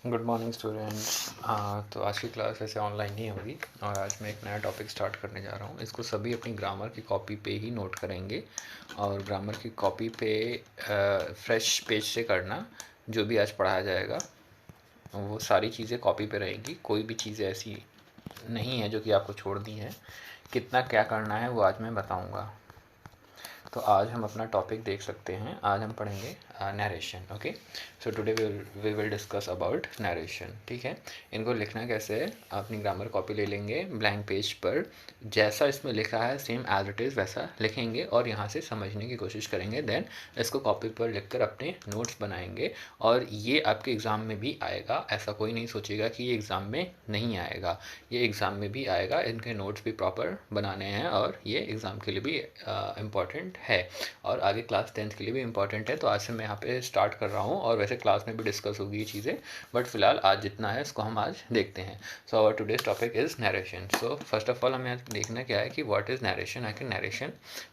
Good morning students. तो आज की क्लास वैसे ऑनलाइन ही होगी और आज मैं एक नया टॉपिक स्टार्ट करने जा रहा हूँ। इसको सभी अपनी ग्रामर की कॉपी पे ही नोट करेंगे और ग्रामर की कॉपी पे फ्रेश पेज से करना। जो भी आज पढ़ाया जाएगा वो सारी चीज़ें कॉपी पे रहेंगी, कोई भी चीज़ें ऐसी नहीं है जो कि आपको छोड़ दी है। कितना क्या करना है वो आज मैं बताऊँगा। तो आज हम अपना टॉपिक देख सकते हैं। आज हम पढ़ेंगे narration. Okay, so today we will discuss about narration. ठीक है, इनको लिखना कैसे है, अपनी ग्रामर कॉपी ले लेंगे, ब्लैंक पेज पर जैसा इसमें लिखा है सेम एज इट इज़ वैसा लिखेंगे और यहाँ से समझने की कोशिश करेंगे। देन इसको कॉपी पर लिख कर अपने नोट्स बनाएंगे और ये आपके एग्ज़ाम में भी आएगा। ऐसा कोई नहीं सोचेगा कि ये एग्ज़ाम में नहीं आएगा, ये एग्ज़ाम में भी आएगा। इनके नोट्स भी प्रॉपर बनाने हैं और ये एग्ज़ाम के लिए भी इम्पॉर्टेंट है और आगे क्लास 10th के लिए भी इम्पॉर्टेंट है। तो आज से मैं यहाँ पे स्टार्ट कर रहा हूँ और वैसे क्लास में भी डिस्कस होगी ये चीज़ें, बट फिलहाल आज जितना है इसको हम आज देखते हैं। So our today's topic is narration. So first of all हमें आज देखना क्या है कि व्हाट इज़ नरेशन, आखिर नरेशन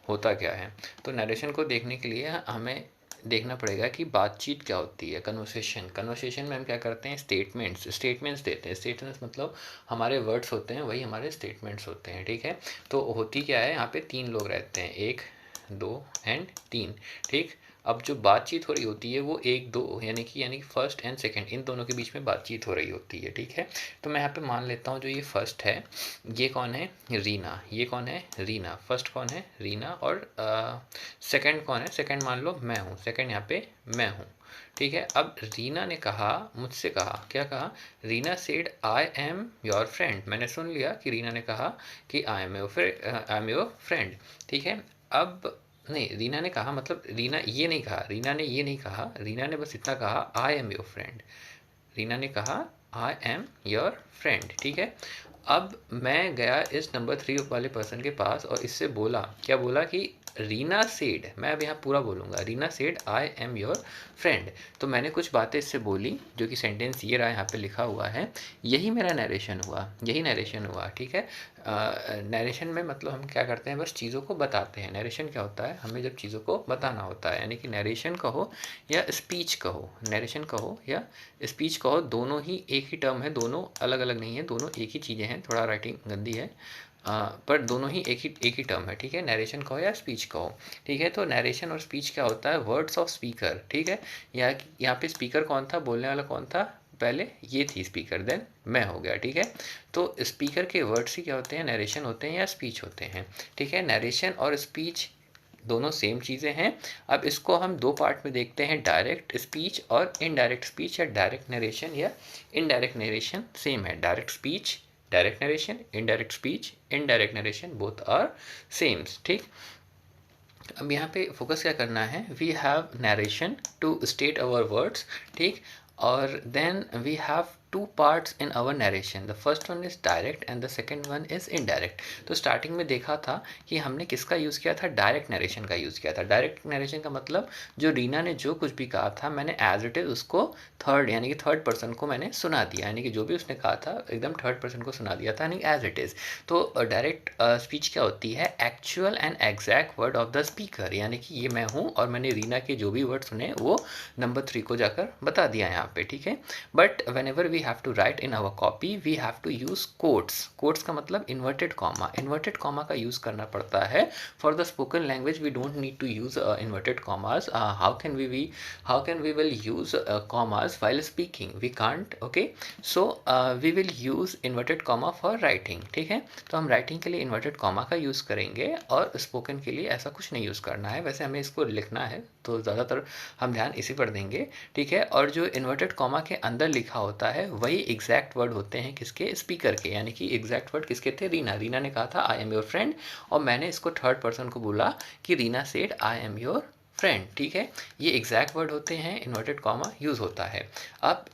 होता क्या है। तो नरेशन को देखने के लिए हमें देखना पड़ेगा कि बातचीत क्या होती है। कन्वर्सेशन में हम क्या करते हैं, स्टेटमेंट्स देते हैं। स्टेटमेंट्स मतलब हमारे वर्ड्स होते हैं, वही हमारे स्टेटमेंट्स होते हैं। ठीक है, तो होती क्या है, यहाँ पे 3 लोग रहते हैं, 1 2 एंड 3। ठीक, अब जो बातचीत हो रही होती है वो 1 2 यानी कि फर्स्ट एंड सेकंड, इन दोनों के बीच में बातचीत हो रही होती है। ठीक है, तो मैं यहाँ पे मान लेता हूँ जो ये फर्स्ट है ये कौन है, रीना। ये कौन है, रीना। फर्स्ट कौन है, रीना। और सेकंड कौन है, सेकंड मान लो मैं हूँ, सेकंड यहाँ पे मैं हूँ। ठीक है, अब रीना ने कहा, मुझसे कहा, क्या कहा, Reena said I am your friend. मैंने सुन लिया कि रीना ने कहा कि आई एम योर फ्रेंड। ठीक है, अब नहीं, रीना ने कहा मतलब रीना ये नहीं कहा, रीना ने ये नहीं कहा, रीना ने बस इतना कहा आई एम योर फ्रेंड। रीना ने कहा आई एम योर फ्रेंड। ठीक है, अब मैं गया इस नंबर 3 वाले पर्सन के पास और इससे बोला, क्या बोला कि रीना सेड, मैं अब यहाँ पूरा बोलूँगा, Reena said I am your friend. तो मैंने कुछ बातें इससे बोली, जो कि सेंटेंस ये रहा, यहाँ पे लिखा हुआ है। यही मेरा नरेशन हुआ, यही नरेशन हुआ। ठीक है, नरेशन में मतलब हम क्या करते हैं, बस चीज़ों को बताते हैं। नरेशन क्या होता है, हमें जब चीज़ों को बताना होता है, यानी कि नरेशन कहो या स्पीच कहो, नरेशन कहो या स्पीच कहो, दोनों ही एक ही टर्म है, दोनों अलग अलग नहीं है, दोनों एक ही चीज़ें हैं। थोड़ा राइटिंग गंदी है, पर दोनों ही एक ही टर्म है। ठीक है, नरेशन कहो या स्पीच कहो। ठीक है, तो नरेशन और स्पीच क्या होता है, वर्ड्स ऑफ स्पीकर। ठीक है, यहाँ पे स्पीकर कौन था, बोलने वाला कौन था, पहले ये थी स्पीकर, देन मैं हो गया। ठीक है, तो स्पीकर के वर्ड्स ही क्या होते हैं, नरेशन होते हैं या स्पीच होते हैं। ठीक है, नरेशन और स्पीच दोनों सेम चीज़ें हैं। अब इसको हम 2 पार्ट में देखते हैं, डायरेक्ट स्पीच और इनडायरेक्ट स्पीच, या डायरेक्ट नरेशन या इनडायरेक्ट नरेशन। सेम है, direct speech direct narration, indirect speech indirect narration, both are same. ठीक, अब यहाँ पे फोकस क्या करना है, we have narration to state our words. ठीक, और then we have 2 parts in our narration, the first one is direct and the second one is indirect. तो स्टार्टिंग में देखा था कि हमने किसका यूज़ किया था, डायरेक्ट नरेशन का यूज़ किया था। डायरेक्ट नरेशन का मतलब जो रीना ने जो कुछ भी कहा था, मैंने एज इट इज़ उसको थर्ड पर्सन को मैंने सुना दिया, यानी कि जो भी उसने कहा था एकदम थर्ड पर्सन को सुना दिया था, यानी एज इट इज़। तो डायरेक्ट स्पीच क्या होती है, actual and exact word of the speaker, यानी कि ये मैं हूँ और मैंने रीना के जो भी वर्ड सुने वो नंबर 3 को जाकर बता दिया यहाँ पे। ठीक है, but whenever we have to write in our copy we have to use quotes. Quotes का मतलब इन्वर्टेड कॉमा, इन्वर्टेड कॉमा का यूज़ करना पड़ता है। For the spoken language we don't need to use inverted commas. How can we will use commas while speaking, we can't. Okay, so we will use inverted comma for writing. ठीक है, तो हम writing के लिए inverted comma का use करेंगे और spoken के लिए ऐसा कुछ नहीं यूज़ करना है। वैसे हमें इसको लिखना है तो ज़्यादातर हम ध्यान इसी पर देंगे। ठीक है, और जो इन्वर्टेड कॉमा के अंदर लिखा होता है वही एग्जैक्ट वर्ड होते हैं, किसके, स्पीकर के, यानी कि एग्जैक्ट वर्ड किसके थे, रीना ने कहा था आई एम योर फ्रेंड और मैंने इसको थर्ड पर्सन को बोला कि Reena said I am your friend. ठीक है, ये एग्जैक्ट वर्ड होते हैं, इन्वर्टेड कॉमा यूज़ होता है। अब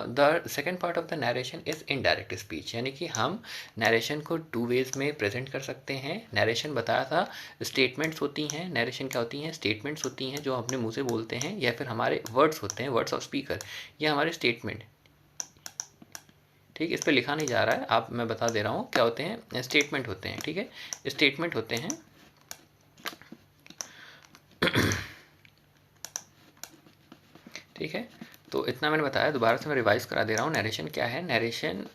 the second part of the narration is indirect speech, यानी कि हम नरेशन को 2 वेज में प्रेजेंट कर सकते हैं। नरेशन बताया था, स्टेटमेंट्स होती हैं। नरेशन क्या होती हैं, स्टेटमेंट्स होती हैं जो अपने मुंह से बोलते हैं, या फिर हमारे वर्ड्स होते हैं, वर्ड्स ऑफ स्पीकर, ये हमारे स्टेटमेंट। ठीक, इस पर लिखा नहीं जा रहा है, आप मैं बता दे रहा हूँ क्या होते हैं, स्टेटमेंट होते हैं। ठीक है, स्टेटमेंट होते हैं ठीक है, तो इतना मैंने बताया, दोबारा से मैं रिवाइज करा दे रहा हूँ। नरेशन क्या है? नरेशन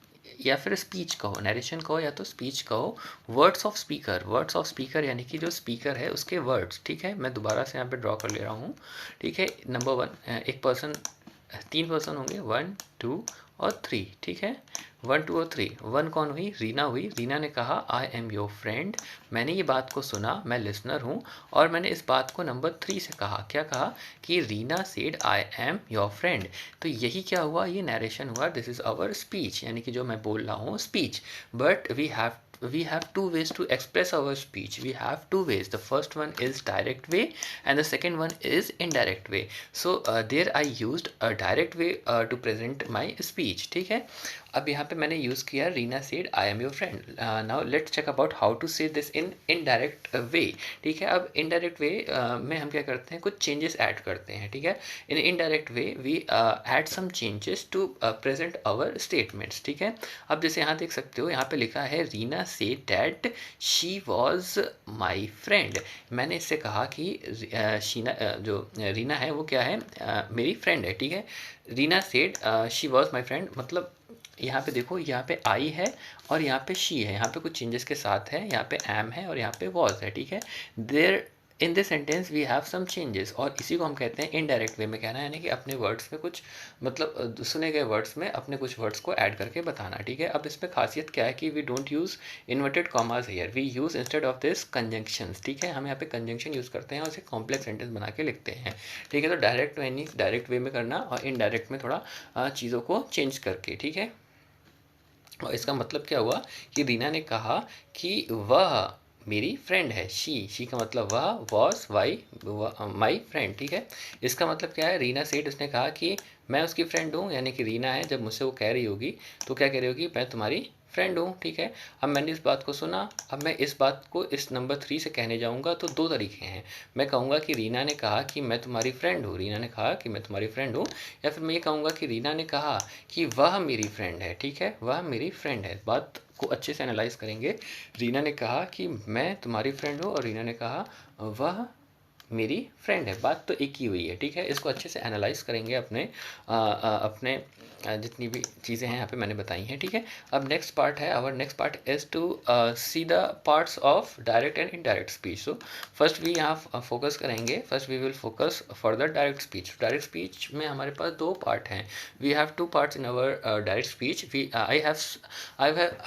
या फिर स्पीच कहो, नरेशन कहो या तो स्पीच कहो। Words of speaker, words of speaker यानी कि जो स्पीकर है उसके वर्ड्स, ठीक है। मैं दोबारा से यहाँ पे ड्रॉ कर ले रहा हूँ, ठीक है। नंबर 1, एक पर्सन, 3 पर्सन होंगे, 1 2 और 3, ठीक है। 1 2 और 3। 1 कौन हुई? रीना हुई। रीना ने कहा आई एम योर फ्रेंड, मैंने ये बात को सुना, मैं लिसनर हूँ। और मैंने इस बात को नंबर 3 से कहा, क्या कहा? कि Reena said I am your friend. तो यही क्या हुआ? ये नरेशन हुआ। दिस इज़ आवर स्पीच, यानी कि जो मैं बोल रहा हूँ speech. But we have two ways to express our speech. We have two ways. The first one is direct way and the second one is indirect way. So there I used a direct way to present my speech, ठीक है। अब यहाँ पे मैंने use किया Reena said I am your friend. Now let's check about how to say this in indirect way, ठीक है। अब इनडायरेक्ट वे में हम क्या करते हैं? कुछ चेंजेस ऐड करते हैं, ठीक है। In indirect way we add some changes to present our statements, ठीक है। अब जैसे यहाँ देख सकते हो, यहाँ पे लिखा है Reena said that she was my friend. मैंने इससे कहा कि जो रीना है वो क्या है? मेरी फ्रेंड है, ठीक है। Reena said she was my friend, मतलब यहाँ पे देखो, यहाँ पे आई है और यहाँ पे शी है, यहाँ पे कुछ चेंजेस के साथ है, यहाँ पे एम है और यहाँ पे वॉज है, ठीक है। There in this sentence we have some changes, और इसी को हम कहते हैं इनडायरेक्ट वे में कहना, यानी कि अपने वर्ड्स में कुछ, मतलब सुने गए वर्ड्स में अपने कुछ वर्ड्स को ऐड करके बताना, ठीक है। अब इसमें खासियत क्या है कि we don't use inverted commas here, we use instead of this conjunctions, ठीक है। हम यहाँ पे कंजंक्शन यूज़ करते हैं और उसे कॉम्प्लेक्स सेंटेंस बना के लिखते हैं, ठीक है। तो डायरेक्ट यानी डायरेक्ट वे में करना और इनडायरेक्ट में थोड़ा चीज़ों को चेंज करके, ठीक है। और इसका मतलब क्या हुआ कि रीना ने कहा कि वह मेरी फ्रेंड है। शी का मतलब वह, वॉज वाई माई फ्रेंड, ठीक है। इसका मतलब क्या है? रीना सेड, उसने कहा कि मैं उसकी फ्रेंड हूँ, यानी कि रीना है, जब मुझसे वो कह रही होगी तो क्या कह रही होगी? मैं तुम्हारी फ्रेंड हूँ, ठीक है। अब मैंने इस बात को सुना, अब मैं इस बात को इस नंबर 3 से कहने जाऊँगा तो 2 तरीके हैं। मैं कहूँगा कि रीना ने कहा कि मैं तुम्हारी फ्रेंड हूँ, रीना ने कहा कि मैं तुम्हारी फ्रेंड हूँ, या फिर मैं ये कहूँगा कि रीना ने कहा कि वह मेरी फ्रेंड है, ठीक है। वह मेरी फ्रेंड है। बात को अच्छे से एनालाइज करेंगे। रीना ने कहा कि मैं तुम्हारी फ्रेंड हूँ और रीना ने कहा वह मेरी फ्रेंड है। बात तो एक ही हुई है, ठीक है। इसको अच्छे से एनालाइज करेंगे अपने जितनी भी चीज़ें हैं यहाँ पे मैंने बताई हैं, ठीक है। अब नेक्स्ट पार्ट है, our next part is to see the parts of direct and indirect speech. So first we यहाँ फोकस करेंगे, first we will focus for the direct speech. Direct speech में हमारे पास 2 पार्ट हैं। We have 2 parts in our direct speech.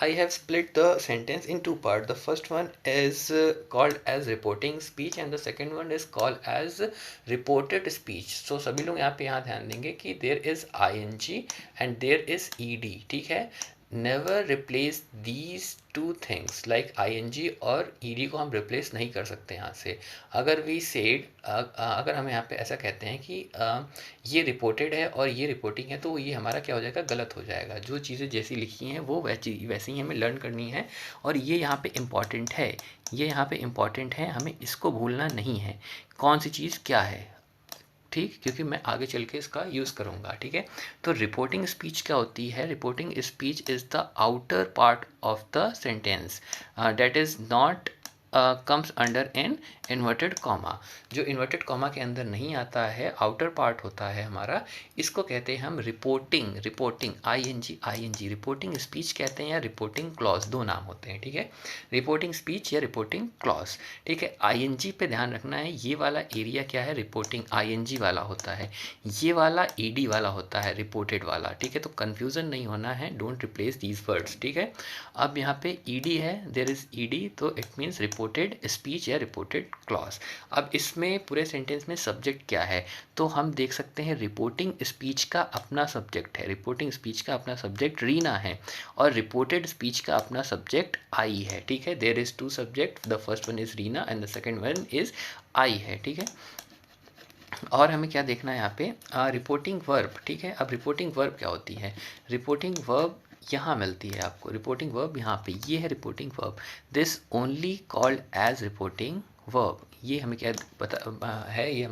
I have split the sentence in 2 parts. The first one is called as reporting speech and the second one is called as reported speech. So सभी लोग यहाँ ध्यान देंगे कि there is ing and there is ed, ठीक है। never replace these two things, like ing और ed को हम replace नहीं कर सकते यहाँ से। अगर we said, अगर हम यहाँ पे ऐसा कहते हैं कि ये रिपोर्टेड है और ये रिपोर्टिंग है, तो ये हमारा क्या हो जाएगा? गलत हो जाएगा। जो चीज़ें जैसी लिखी हैं वो वैसी ही हमें लर्न करनी है, और ये यहाँ पे इम्पॉर्टेंट है, ये यहाँ पे इम्पॉर्टेंट है, हमें इसको भूलना नहीं है कौन सी चीज़ क्या है, ठीक, क्योंकि मैं आगे चल के इसका यूज़ करूँगा, ठीक है। तो रिपोर्टिंग स्पीच क्या होती है? Reporting speech is the outer part of the sentence that is not comes under in inverted comma. जो इन्वर्टेड कॉमा के अंदर नहीं आता है, आउटर पार्ट होता है हमारा, इसको कहते हैं हम reporting I N G reporting speech कहते हैं, या रिपोर्टिंग क्लॉज, 2 नाम होते हैं, ठीक है। रिपोर्टिंग स्पीच या रिपोर्टिंग क्लॉज, ठीक है। आईएनजी पे ध्यान रखना है, ये वाला एरिया क्या है? रिपोर्टिंग आईएनजी वाला होता है, ये वाला ईडी वाला होता है, रिपोर्टेड वाला, ठीक है। तो कन्फ्यूज़न नहीं होना है, डोंट रिप्लेस दीज वर्ड्स, ठीक है। अब यहाँ पे ईडी है, देयर इज़ ईडी, तो इट मीन्स रिपोर्टेड स्पीच या रिपोर्टेड क्लॉज। अब इसमें पूरे सेंटेंस में सब्जेक्ट क्या है? तो हम देख सकते हैं रिपोर्टिंग स्पीच का अपना सब्जेक्ट है, रिपोर्टिंग स्पीच का अपना सब्जेक्ट रीना है, और रिपोर्टेड स्पीच का अपना सब्जेक्ट आई है, ठीक है। There is 2 subject, the first one is Reena and the second one is I है, ठीक है। और हमें क्या देखना है यहाँ पे? रिपोर्टिंग वर्ब, ठीक है। अब रिपोर्टिंग वर्ब क्या होती है? रिपोर्टिंग वर्ब यहाँ मिलती है आपको, रिपोर्टिंग वर्ब यहाँ पे, ये है reporting verb. This only called as reporting verb, ये हमें क्या पता है? ये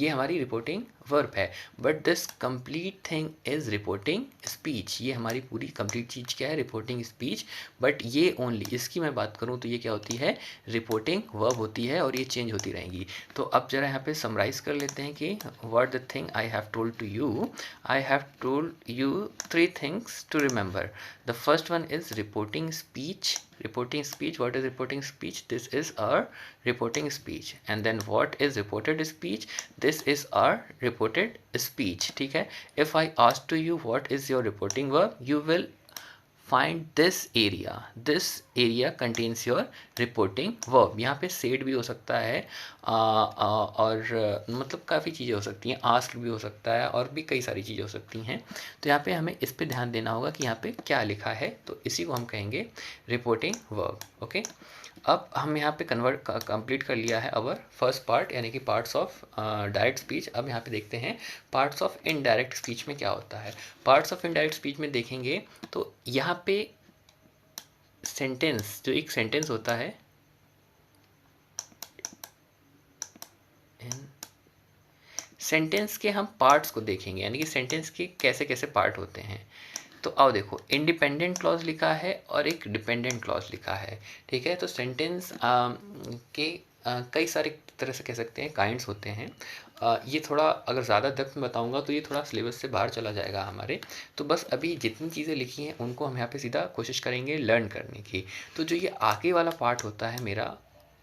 हमारी रिपोर्टिंग वर्ब है, but this complete thing is reporting speech. ये हमारी पूरी कंप्लीट चीज़ क्या है? Reporting speech. बट ये ओनली, इसकी मैं बात करूँ तो ये क्या होती है? रिपोर्टिंग वर्ब होती है, और ये चेंज होती रहेंगी। तो अब जरा यहाँ पे समराइज कर लेते हैं कि what the thing I have told to you. I have told you 3 things to remember. The first one is reporting speech. Reporting speech, what is reporting speech? This is our reporting speech. And then what is reported speech? This is our reported speech. ठीक है? If I ask to you what is your reporting verb, you will find this area. This area contains your reporting verb. यहाँ पे said भी हो सकता है, और मतलब काफ़ी चीज़ें हो सकती हैं, asked भी हो सकता है, और भी कई सारी चीज़ें हो सकती हैं। तो यहाँ पे हमें इस पे ध्यान देना होगा कि यहाँ पे क्या लिखा है, तो इसी को हम कहेंगे रिपोर्टिंग वर्ब। ओके, अब हम यहाँ पे कंप्लीट कर लिया है अवर फर्स्ट पार्ट, यानी कि पार्ट्स ऑफ डायरेक्ट स्पीच। अब यहाँ पे देखते हैं पार्ट्स ऑफ इनडायरेक्ट स्पीच में क्या होता है। पार्ट्स ऑफ इनडायरेक्ट स्पीच में देखेंगे तो यहाँ पे सेंटेंस, जो एक सेंटेंस होता है, सेंटेंस के हम पार्ट्स को देखेंगे, यानी कि सेंटेंस के कैसे कैसे पार्ट होते हैं। तो आओ देखो, इंडिपेंडेंट क्लॉज लिखा है और एक डिपेंडेंट क्लॉज लिखा है। ठीक है, तो सेंटेंस के कई सारे तरह से कह सकते हैं काइंड्स होते हैं। ये थोड़ा अगर ज़्यादा डेप्थ में बताऊंगा तो ये थोड़ा सिलेबस से बाहर चला जाएगा हमारे। तो बस अभी जितनी चीज़ें लिखी हैं उनको हम यहाँ पे सीधा कोशिश करेंगे लर्न करने की। तो जो ये आगे वाला पार्ट होता है मेरा,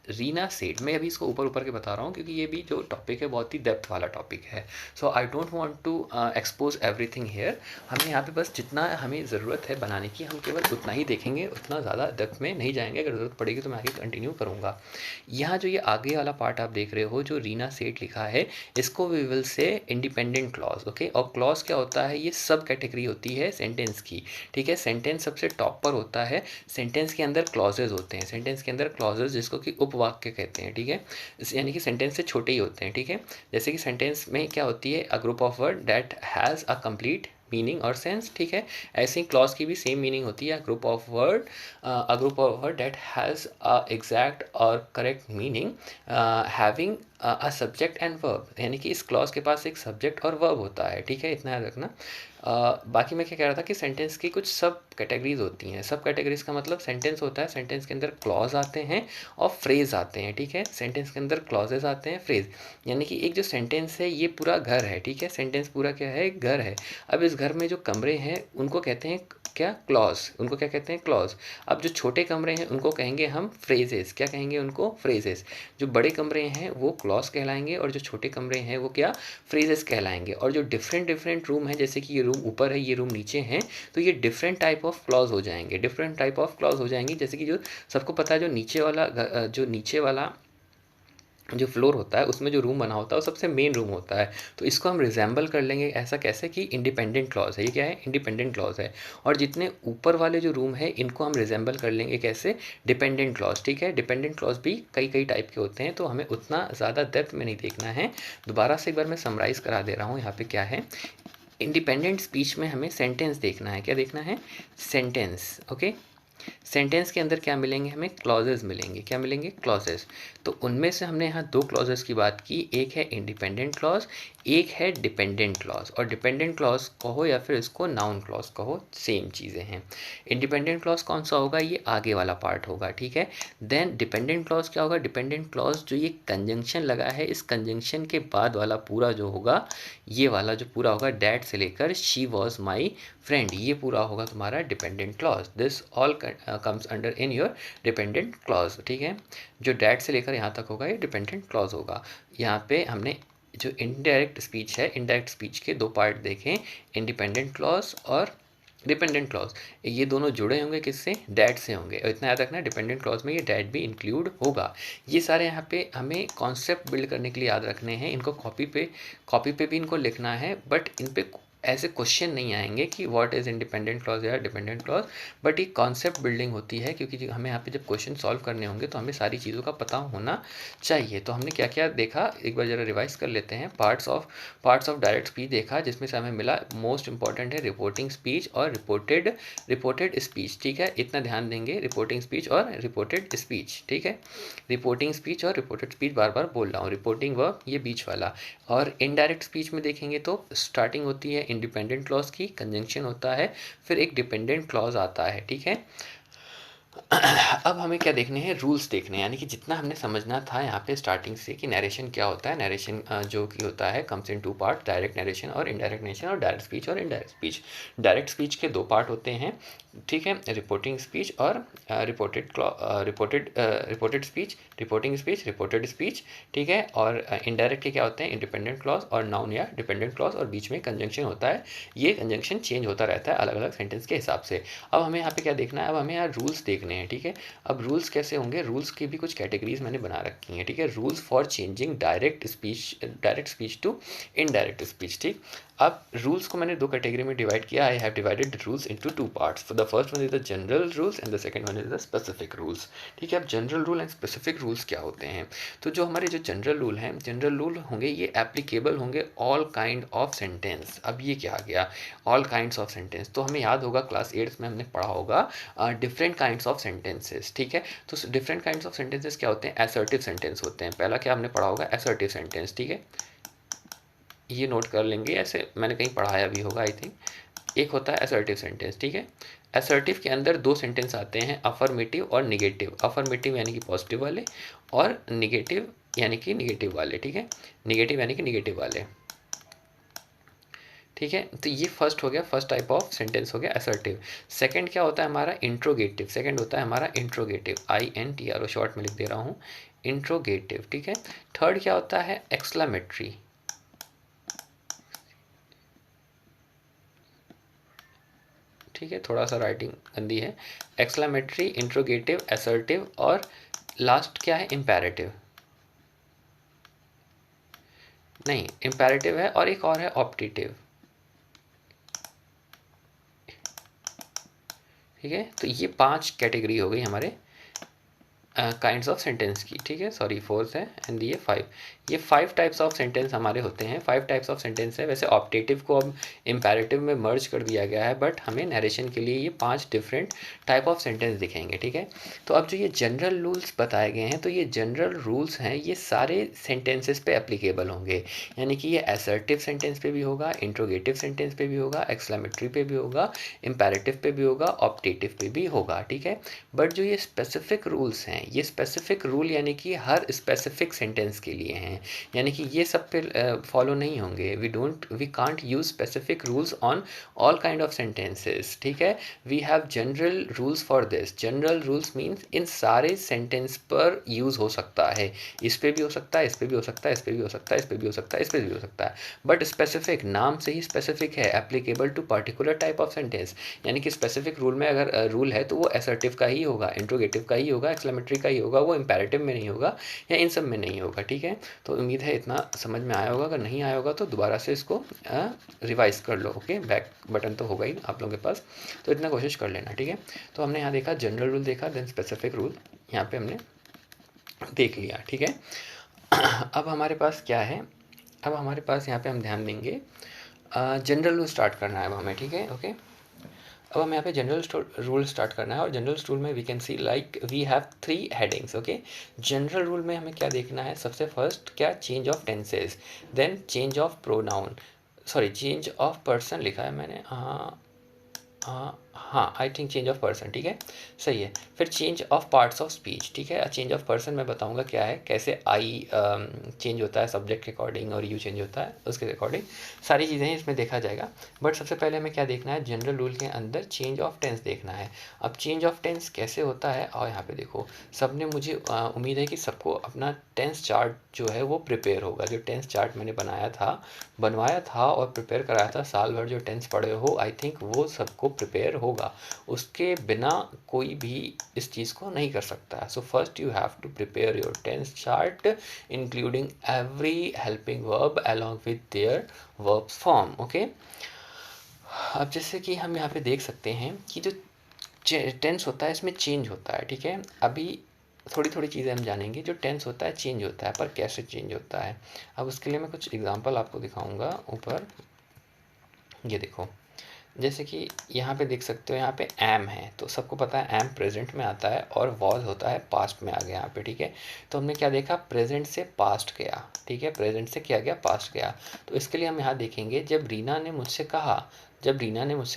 रीना सेड, मैं अभी इसको ऊपर ऊपर के बता रहा हूँ क्योंकि ये भी जो टॉपिक है बहुत ही डेप्थ वाला टॉपिक है। So I don't want to expose everything here. हमें यहाँ पे बस जितना हमें ज़रूरत है बनाने की, हम केवल उतना ही देखेंगे, उतना ज़्यादा डेप्थ में नहीं जाएंगे। अगर ज़रूरत पड़ेगी तो मैं आगे कंटिन्यू करूँगा। यहाँ जो ये आगे वाला पार्ट आप देख रहे हो जो रीना सेड लिखा है, इसको we will say independent clause. Okay, और क्लॉज क्या होता है? ये सब कैटेगरी होती है सेंटेंस की। ठीक है, सेंटेंस सबसे टॉप पर होता है, सेंटेंस के अंदर क्लॉजेज होते हैं, सेंटेंस के अंदर क्लॉजेज जिसको कि उपवाक्य कहते हैं। ठीक है, यानी कि सेंटेंस से छोटे ही होते हैं। ठीक है, जैसे कि सेंटेंस में क्या होती है? A group of word that has a complete meaning और सेंस। ठीक है, ऐसे ही क्लॉज की भी सेम मीनिंग होती है, a group of word that has a exact और correct meaning having a subject and verb, यानी कि इस क्लॉज के पास एक सब्जेक्ट और वर्ब होता है। ठीक है, इतना याद रखना। बाकी मैं क्या कह रहा था कि सेंटेंस की कुछ सब कैटेगरीज होती हैं। सब कैटेगरीज का मतलब सेंटेंस होता है, सेंटेंस के अंदर क्लॉज आते हैं और फ्रेज आते हैं। ठीक है, सेंटेंस के अंदर क्लॉजेज आते हैं, फ्रेज, यानी कि एक जो सेंटेंस है ये पूरा घर है। ठीक है, सेंटेंस पूरा क्या है? एक घर है। अब इस घर में जो कमरे हैं उनको कहते हैं क्या? क्लॉज। उनको क्या कहते हैं? क्लॉज। अब जो छोटे कमरे हैं उनको कहेंगे हम फ्रेजेस। क्या कहेंगे उनको? फ्रेजेस। जो बड़े कमरे हैं वो क्लॉज कहलाएंगे और जो छोटे कमरे हैं वो क्या? फ्रेजेस कहलाएंगे। और जो डिफरेंट डिफरेंट रूम है, जैसे कि ये रूम ऊपर है, ये रूम नीचे हैं, तो ये डिफरेंट टाइप ऑफ क्लॉज हो जाएंगे, डिफरेंट टाइप ऑफ क्लॉज हो जाएंगी। जैसे कि जो सबको पता है, जो नीचे वाला जो फ्लोर होता है उसमें जो रूम बना होता है वो सबसे मेन रूम होता है। तो इसको हम रिजेंबल कर लेंगे ऐसा कैसे कि इंडिपेंडेंट क्लॉज है। ये क्या है? इंडिपेंडेंट क्लॉज है। और जितने ऊपर वाले जो रूम है इनको हम रिजेंबल कर लेंगे कैसे? Dependent clause. ठीक है, डिपेंडेंट क्लॉज भी कई कई टाइप के होते हैं, तो हमें उतना ज़्यादा डेप्थ में नहीं देखना है। दोबारा से एक बार मैं समराइज करा दे रहा हूँ। यहाँ पे क्या है? इंडिपेंडेंट स्पीच में हमें सेंटेंस देखना है। क्या देखना है? सेंटेंस। ओके, सेंटेंस के अंदर क्या मिलेंगे? हमें क्लॉजेज मिलेंगे। क्या मिलेंगे? क्लॉजेज। तो उनमें से हमने यहाँ 2 क्लॉजेज की बात की, एक है इंडिपेंडेंट क्लॉज, एक है डिपेंडेंट क्लॉज। और डिपेंडेंट क्लॉज कहो या फिर इसको नाउन क्लॉज कहो, सेम चीज़ें हैं। इंडिपेंडेंट क्लॉज कौन सा होगा? ये आगे वाला पार्ट होगा। ठीक है, देन डिपेंडेंट क्लॉज क्या होगा? डिपेंडेंट क्लॉज जो ये कंजंक्शन लगा है, इस कंजंक्शन के बाद वाला पूरा जो होगा, ये वाला जो पूरा होगा, डैट से लेकर शी वॉज माई फ्रेंड, ये पूरा होगा तुम्हारा dependent clause. This all comes under in your dependent clause. ठीक है, जो डैट से लेकर यहाँ तक होगा ये डिपेंडेंट क्लॉज होगा। यहाँ पे हमने जो इनडायरेक्ट स्पीच है, इनडायरेक्ट स्पीच के 2 पार्ट देखें, इंडिपेंडेंट क्लॉज और डिपेंडेंट क्लॉज। ये दोनों जुड़े होंगे किससे? डैट से होंगे। और इतना याद रखना, डिपेंडेंट क्लॉज में ये डैट भी इंक्लूड होगा। ये सारे यहाँ पे हमें कॉन्सेप्ट बिल्ड करने के लिए याद रखने हैं। इनको कॉपी पे भी इनको लिखना है, बट इन पे ऐसे क्वेश्चन नहीं आएंगे कि व्हाट इज़ इंडिपेंडेंट क्लॉज या डिपेंडेंट क्लॉज, बट एक कॉन्सेप्ट बिल्डिंग होती है, क्योंकि हमें यहाँ पे जब क्वेश्चन सॉल्व करने होंगे तो हमें सारी चीज़ों का पता होना चाहिए। तो हमने क्या क्या देखा, एक बार ज़रा रिवाइज कर लेते हैं। पार्ट्स ऑफ डायरेक्ट स्पीच देखा, जिसमें से हमें मिला मोस्ट इंपॉर्टेंट है रिपोर्टिंग स्पीच और रिपोर्टेड स्पीच। ठीक है, इतना ध्यान देंगे, रिपोर्टिंग स्पीच और रिपोर्टेड स्पीच। ठीक है, रिपोर्टिंग स्पीच और रिपोर्टेड स्पीच बार बार बोल रहा हूँ, रिपोर्टिंग वर्ब ये बीच वाला। और इनडायरेक्ट स्पीच में देखेंगे तो स्टार्टिंग होती है इंडिपेंडेंट क्लॉज की, कंजंक्शन होता है, फिर एक डिपेंडेंट क्लॉज आता है। ठीक है, अब हमें क्या देखने हैं, रूल्स देखने हैं, यानी कि जितना हमने समझना था यहाँ पे स्टार्टिंग से कि नरेशन क्या होता है। नरेशन जो कि होता है comes in two part, direct narration और इनडायरेक्ट नरेशन, और डायरेक्ट स्पीच और इनडायरेक्ट स्पीच। डायरेक्ट स्पीच के दो पार्ट होते हैं, ठीक है, रिपोर्टिंग स्पीच और रिपोर्टेड स्पीच, रिपोर्टेड स्पीच। ठीक है, और इनडायरेक्ट के क्या होते हैं, इंडिपेंडेंट क्लॉज और नाउन या डिपेंडेंट क्लॉज, और बीच में कंजंक्शन होता है। ये कंजंक्शन चेंज होता रहता है अलग अलग सेंटेंस के हिसाब से। अब हमें यहाँ पे क्या देखना है, अब हमें यहाँ रूल्स देखने हैं। ठीक है, अब रूल्स कैसे होंगे, रूल्स की भी कुछ कैटेगरीज मैंने बना रखी हैं। ठीक है, rules for changing direct speech to indirect speech. ठीक, अब रूल्स को मैंने दो कैटेगरी में डिवाइड किया। I have divided rules into two parts. The first one is the general rules and the second one is the specific rules. ठीक है, अब general rule and specific rules क्या होते हैं, तो जो हमारे जो जनरल रूल हैं, जनरल रूल होंगे ये एप्लीकेबल होंगे ऑल काइंड ऑफ सेंटेंस। अब ये क्या आ गया, ऑल काइंड्स ऑफ सेंटेंस, तो हमें याद होगा क्लास 8 में हमने पढ़ा होगा डिफरेंट काइंड्स ऑफ सेंटेंसेस। ठीक है, तो डिफरेंट काइंड्स ऑफ सेंटेंसेस क्या होते हैं, असर्टिव सेंटेंस होते हैं। पहला क्या हमने पढ़ा होगा, असर्टिव सेंटेंस। ठीक है, ये नोट कर लेंगे, ऐसे मैंने कहीं पढ़ाया भी होगा आई थिंक। एक होता है असर्टिव सेंटेंस। ठीक है, असर्टिव के अंदर दो सेंटेंस आते हैं, अफर्मेटिव और निगेटिव। अफर्मेटिव यानी कि पॉजिटिव वाले, और निगेटिव यानी कि निगेटिव वाले। ठीक है, निगेटिव यानी कि निगेटिव वाले। ठीक है, तो ये फर्स्ट हो गया, फर्स्ट टाइप ऑफ सेंटेंस हो गया असर्टिव। सेकंड क्या होता है हमारा, इंट्रोगेटिव। सेकंड होता है हमारा इंट्रोगेटिव, INTRO शॉर्ट में लिख दे रहा हूँ, इंट्रोगेटिव। ठीक है, थर्ड क्या होता है, एक्सक्लामेटरी। ठीक है, थोड़ा सा राइटिंग गंदी है। एक्सक्लामेटरी, इंट्रोगेटिव, असर्टिव, और लास्ट क्या है, इम्पेरेटिव। नहीं, इम्पेरेटिव है, और एक और है ऑप्टेटिव। ठीक है, तो ये 5 कैटेगरी हो गई हमारे काइंड्स ऑफ सेंटेंस की। ठीक है, सॉरी 4 है, एंड ये 5, ये 5 टाइप्स ऑफ सेंटेंस हमारे होते हैं। 5 टाइप्स ऑफ सेंटेंस है। वैसे ऑप्टेटिव को अब इम्पेरेटिव में मर्ज कर दिया गया है, बट हमें नरेशन के लिए ये 5 डिफरेंट टाइप ऑफ सेंटेंस दिखेंगे। ठीक है, तो अब जो ये जनरल रूल्स बताए गए हैं, तो ये जनरल रूल्स हैं, ये सारे सेंटेंसेस पे एप्लीकेबल होंगे। यानी कि ये असर्टिव सेंटेंस पे भी होगा, इंट्रोगेटिव सेंटेंस पे भी होगा, एक्सक्लेमेटरी पे भी होगा, इम्पेरेटिव पे भी होगा, ऑप्टेटिव पे भी होगा। ठीक है, बट जो ये स्पेसिफिक रूल्स हैं, ये स्पेसिफिक रूल यानी कि हर स्पेसिफिक सेंटेंस के लिए हैं, यानी कि ये सब पे फॉलो नहीं होंगे। We can't use specific rules on all kind of sentences. ठीक है, we have general rules for this. General rules means इन सारे सेंटेंस पर यूज हो सकता है, इस पे भी हो सकता है, इस पे भी हो सकता है, इस पे भी हो सकता है, इस पे भी हो सकता है, इस पे भी हो सकता है, बट स्पेसिफिक नाम से ही स्पेसिफिक है, applicable to particular type of sentence. यानी कि स्पेसिफिक रूल में अगर रूल है तो वो असर्टिव का ही होगा, इंट्रोगेटिव का ही होगा, एक्सक्लेमेटरी का ही होगा, वो इम्पेरेटिव में नहीं होगा, या इन सब में नहीं होगा। ठीक है, तो उम्मीद है इतना समझ में आया होगा। अगर नहीं आया होगा तो दोबारा से इसको रिवाइज कर लो। ओके, बैक बटन तो होगा ही आप लोगों के पास, तो इतना कोशिश कर लेना। ठीक है, तो हमने यहाँ देखा जनरल रूल देखा, देन स्पेसिफिक रूल यहाँ पे हमने देख लिया। ठीक है, अब हमारे पास क्या है, अब हमारे पास यहाँ पे हम ध्यान देंगे, जनरल रूल स्टार्ट करना है अब हमें। ठीक है, ओके, अब हमें यहाँ पे जनरल रूल स्टार्ट करना है, और जनरल रूल में we can see like we have 3 headings. Okay, general rule में हमें क्या देखना है, सबसे फर्स्ट क्या, change of tenses, then change of pronoun, sorry change of person लिखा है मैंने, हाँ I think change of person. ठीक है, सही है, फिर change of parts of speech. ठीक है, चेंज ऑफ पर्सन मैं बताऊंगा क्या है, कैसे आई चेंज होता है सब्जेक्ट के अकॉर्डिंग, और यू चेंज होता है उसके अकॉर्डिंग, सारी चीज़ें इसमें देखा जाएगा। बट सबसे पहले हमें क्या देखना है, जनरल रूल के अंदर चेंज ऑफ टेंस देखना है। अब चेंज ऑफ टेंस कैसे होता है, और यहाँ पे देखो सब ने, मुझे उम्मीद है कि सबको अपना टेंस चार्ट जो है वो प्रिपेयर होगा। जो टेंस चार्ट मैंने बनवाया था और प्रिपेयर कराया था, साल भर जो टेंस पढ़े हो, आई थिंक वो सबको प्रिपेयर होगा। उसके बिना कोई भी इस चीज़ को नहीं कर सकता। So first you have to prepare your tense chart including every helping verb along with their verbs form. Okay, अब जैसे कि हम यहाँ पे देख सकते हैं कि जो टेंस होता है इसमें चेंज होता है, ठीक है। अभी थोड़ी थोड़ी चीज़ें हम जानेंगे। जो टेंस होता है चेंज होता है, पर कैसे चेंज होता है। अब उसके लिए मैं कुछ एग्जांपल आपको दिखाऊंगा। ऊपर ये देखो, जैसे कि यहाँ पे देख सकते हो, यहाँ पे एम है, तो सबको पता है एम प्रेजेंट में आता है और वॉज होता है पास्ट में आ गया यहाँ पे, ठीक है। तो हमने क्या देखा, प्रेजेंट से पास्ट गया, ठीक है, प्रेजेंट से क्या गया, पास्ट गया। तो इसके लिए हम यहाँ देखेंगे, जब रीना ने मुझसे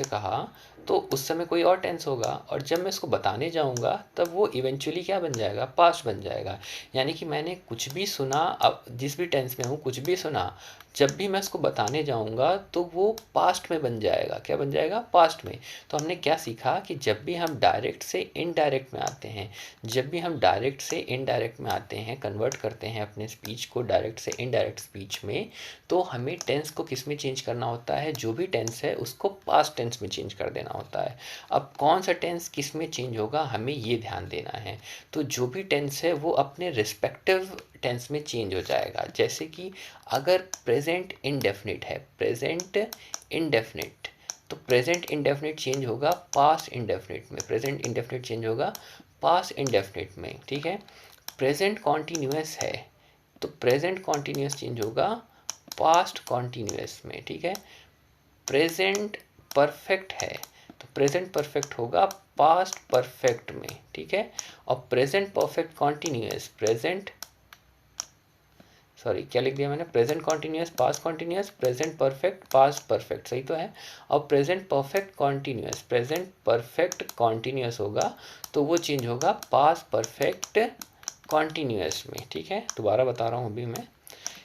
कहा तो उस समय कोई और टेंस होगा, और जब मैं इसको बताने जाऊँगा तब वो इवेंचुअली क्या बन जाएगा, पास्ट बन जाएगा। यानी कि मैंने कुछ भी सुना, अब जिस भी टेंस में हूँ कुछ भी सुना, जब भी मैं इसको बताने जाऊँगा तो वो पास्ट में बन जाएगा। क्या बन जाएगा, पास्ट में। तो हमने क्या सीखा कि जब भी हम डायरेक्ट से इनडायरेक्ट में आते हैं, कन्वर्ट करते हैं अपने स्पीच को डायरेक्ट से इनडायरेक्ट स्पीच में, तो हमें टेंस को किस में चेंज करना होता है, जो भी टेंस है उसको पास्ट टेंस में चेंज कर देना होता है। अब कौन सा टेंस किस में चेंज होगा, हमें ये ध्यान देना है। तो जो भी टेंस है वो अपने रिस्पेक्टिव टेंस में चेंज हो जाएगा। जैसे कि अगर प्रेजेंट इंडेफिनिट है, तो प्रेजेंट इंडेफिनिट चेंज होगा पास्ट इंडेफिनिट में, ठीक है। प्रेजेंट कॉन्टीन्यूअस है, तो प्रेजेंट कॉन्टीन्यूअस चेंज होगा पास्ट कॉन्टीन्यूअस में, ठीक है। प्रेजेंट परफेक्ट है, तो प्रेजेंट परफेक्ट होगा पास्ट परफेक्ट में, ठीक है। और प्रेजेंट परफेक्ट कॉन्टीन्यूअस, क्या लिख दिया मैंने, present continuous past continuous, present perfect past perfect, सही तो है। और प्रेजेंट परफेक्ट कॉन्टीन्यूअस होगा, तो वो चेंज होगा पास्ट परफेक्ट कॉन्टीन्यूअस में, ठीक है। दोबारा बता रहा हूँ अभी मैं,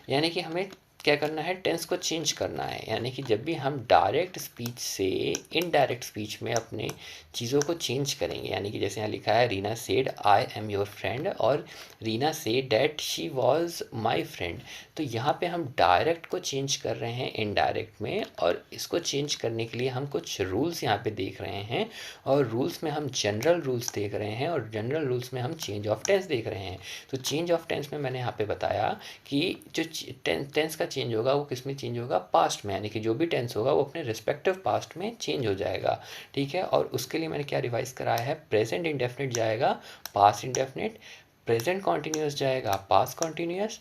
यानी कि हमें क्या करना है, टेंस को चेंज करना है। यानी कि जब भी हम डायरेक्ट स्पीच से इनडायरेक्ट स्पीच में अपने चीज़ों को चेंज करेंगे, यानी कि जैसे यहाँ लिखा है Reena said I am your friend, और Reena said that she was my friend. तो यहाँ पे हम डायरेक्ट को चेंज कर रहे हैं इनडायरेक्ट में, और इसको चेंज करने के लिए हम कुछ रूल्स यहाँ पे देख रहे हैं, और रूल्स में हम जनरल रूल्स देख रहे हैं, और जनरल रूल्स में हम चेंज ऑफ टेंस देख रहे हैं। तो चेंज ऑफ टेंस में मैंने यहाँ पे बताया कि जो टेंस का चेंज होगा वो किस में चेंज होगा, पास्ट में। यानी कि जो भी टेंस होगा वो अपने रिस्पेक्टिव पास्ट में चेंज हो जाएगा, ठीक है। और उसके लिए मैंने क्या रिवाइज कराया है, प्रेजेंट इंडेफिनिट जाएगा पास्ट इंडेफिनिट, प्रेजेंट कॉन्टीन्यूअस जाएगा पास्ट कॉन्टीन्यूअस,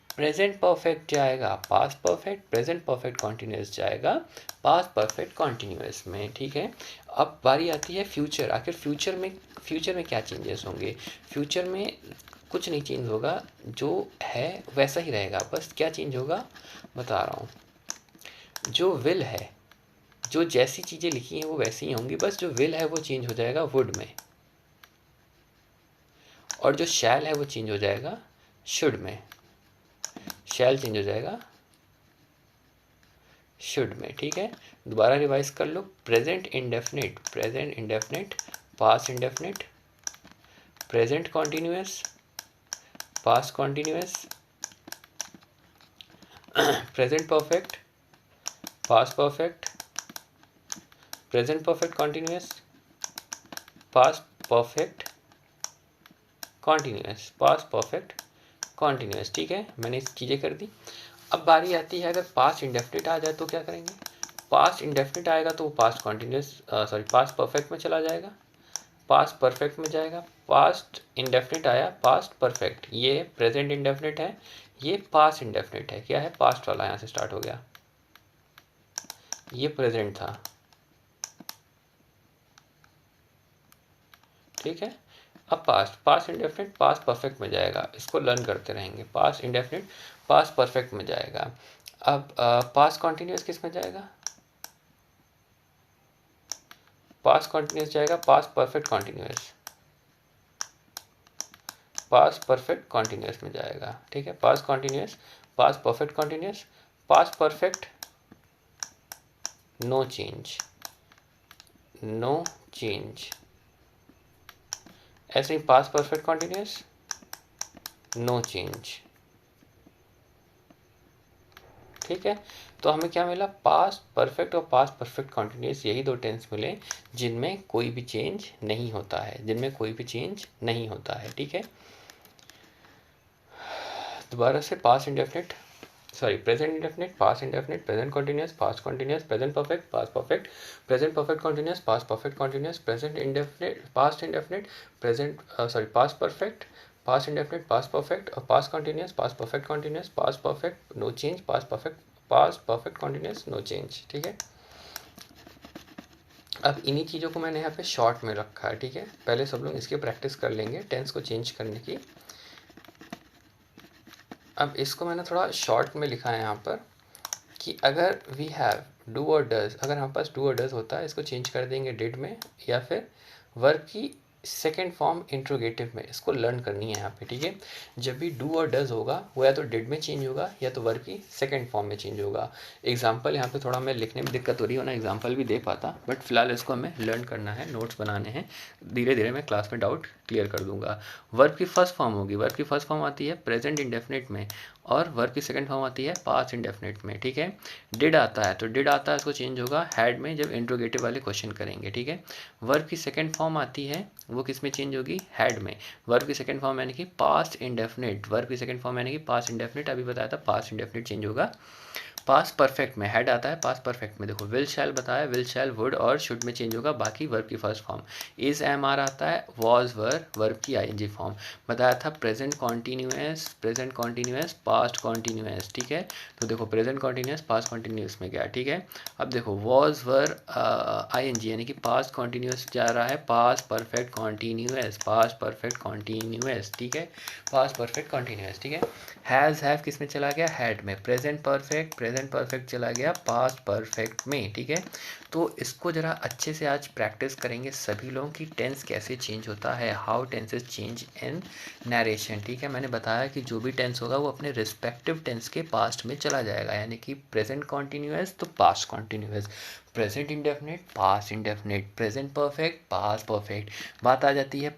प्रेजेंट परफेक्ट जाएगा past perfect, present perfect continuous जाएगा पास्ट परफेक्ट कॉन्टीन्यूअस में, ठीक है। अब बारी आती है फ्यूचर। आखिर फ्यूचर में क्या चेंजेस होंगे। फ्यूचर में कुछ नहीं चेंज होगा, जो है वैसा ही रहेगा। बस क्या चेंज होगा बता रहा हूँ, जो विल है, जो जैसी चीज़ें लिखी हैं वो वैसी ही होंगी, बस जो विल है वो चेंज हो जाएगा वुड में, और जो शैल है वो चेंज हो जाएगा शुड में। शैल चेंज हो जाएगा शुड में, ठीक है। दोबारा रिवाइज कर लो, present indefinite past indefinite, present continuous past continuous, present perfect past perfect, present perfect continuous past perfect continuous, ठीक है। मैंने चीज़ें कर दी। अब बारी आती है, अगर पास्ट इंडेफिनिट आ जाए तो क्या करेंगे। पास्ट इंडेफिनिट आएगा तो वो पास्ट परफेक्ट में चला जाएगा, पास्ट परफेक्ट में जाएगा। पास्ट इंडेफिनिट आया पास्ट परफेक्ट, ये प्रेजेंट इंडेफिनिट है, ये पास्ट इंडेफिनिट है। क्या है, पास्ट वाला यहाँ से स्टार्ट हो गया, ये प्रेजेंट था, ठीक है। अब पास्ट इंडेफिनिट पास्ट परफेक्ट में जाएगा, इसको लर्न करते रहेंगे। पास्ट इंडेफिनिट पास्ट परफेक्ट में जाएगा। अब पास्ट कॉन्टीन्यूअस किस में जाएगा, पास्ट कॉन्टीन्यूअस जाएगा past perfect continuous, past perfect continuous में जाएगा, ठीक है। Past continuous past perfect continuous, past perfect no change, ऐसे ही past perfect continuous no change, ठीक है। तो हमें क्या मिला, पास्ट परफेक्ट और पास्ट परफेक्ट कॉन्टीन्यूअस, यही दो टेंस मिले जिनमें कोई भी चेंज नहीं होता है, ठीक है। दोबारा से past indefinite sorry present indefinite, past indefinite, present continuous, past continuous, present perfect, past perfect, present perfect continuous, past perfect continuous, present indefinite, past indefinite, present sorry past perfect, past indefinite, past perfect और past continuous, past perfect continuous, past perfect no change, past perfect continuous no change. ठीक है, अब इन्हीं चीज़ों को मैंने यहाँ पे शॉर्ट में रखा है। ठीक है, पहले सब लोग इसकी प्रैक्टिस कर लेंगे टेंस को चेंज करने की। अब इसको मैंने थोड़ा शॉर्ट में लिखा है यहाँ पर कि अगर वी हैव डू और डज, अगर हमारे पास डू और डज होता है, इसको चेंज कर देंगे डिड में, या फिर वर्ब की सेकेंड फॉर्म इंट्रोगेटिव में, इसको लर्न करनी है यहाँ पे। ठीक है, जब भी डू और डज होगा वो या तो डिड में चेंज होगा या तो वर्ब की सेकेंड फॉर्म में चेंज होगा। एग्जाम्पल यहाँ पे थोड़ा मैं लिखने में दिक्कत हो रही है ना, एग्जाम्पल भी दे पाता, बट फिलहाल इसको हमें लर्न करना है, नोट्स बनाने हैं, धीरे धीरे मैं क्लास में डाउट क्लियर कर दूंगा। वर्ब की फर्स्ट फॉर्म होगी, वर्ब की फर्स्ट फॉर्म आती है प्रेजेंट इंडेफिनिट में और वर्ब की सेकंड फॉर्म आती है पास्ट इंडेफिनिट में। ठीक है, डिड आता है तो डिड आता है, इसको चेंज होगा हैड में जब इंट्रोगेटिव वाले क्वेश्चन करेंगे। ठीक है, वर्ब की सेकंड फॉर्म आती है वो किस में चेंज होगी, हैड में। वर्ब की सेकंड फॉर्म यानी कि पास्ट इंडेफिनिट, वर्ब की सेकंड फॉर्म यानी कि पास्ट इंडेफिनिट, अभी बताया था पास्ट इंडेफिनिट चेंज होगा। पास्ट परफेक्ट में हेड आता है, पास्ट परफेक्ट में देखो विल शैल बताया, विल शैल वुड और शुड में चेंज होगा, बाकी वर्ब की first form. Is am are आता है, वॉज वर वर्ब की आईएनजी फॉर्म। बताया था प्रेजेंट कॉन्टीन्यूअस पास्ट कॉन्टीन्यूअस। ठीक है, तो देखो प्रेजेंट कॉन्टीन्यूअस पास्ट कॉन्टीन्यूअस में गया। ठीक है, अब देखो वॉज वर आईएनजी यानी कि पास्ट कॉन्टीन्यूअस जा रहा है past perfect continuous, past perfect continuous. ठीक है, पास्ट परफेक्ट कॉन्टीन्यूअस। ठीक है, हैज़ हैव किस में चला गया, हैड में। प्रेजेंट परफेक्ट चला गया पास्ट परफेक्ट में। ठीक है, तो इसको ज़रा अच्छे से आज प्रैक्टिस करेंगे सभी लोगों की टेंस कैसे चेंज होता है, how tenses change in narration. ठीक है, मैंने बताया कि जो भी टेंस होगा वो अपने रिस्पेक्टिव टेंस के पास्ट में चला जाएगा, यानी कि प्रेजेंट कॉन्टीन्यूअस तो past continuous, present indefinite past indefinite, present perfect past perfect. बात आ जाती है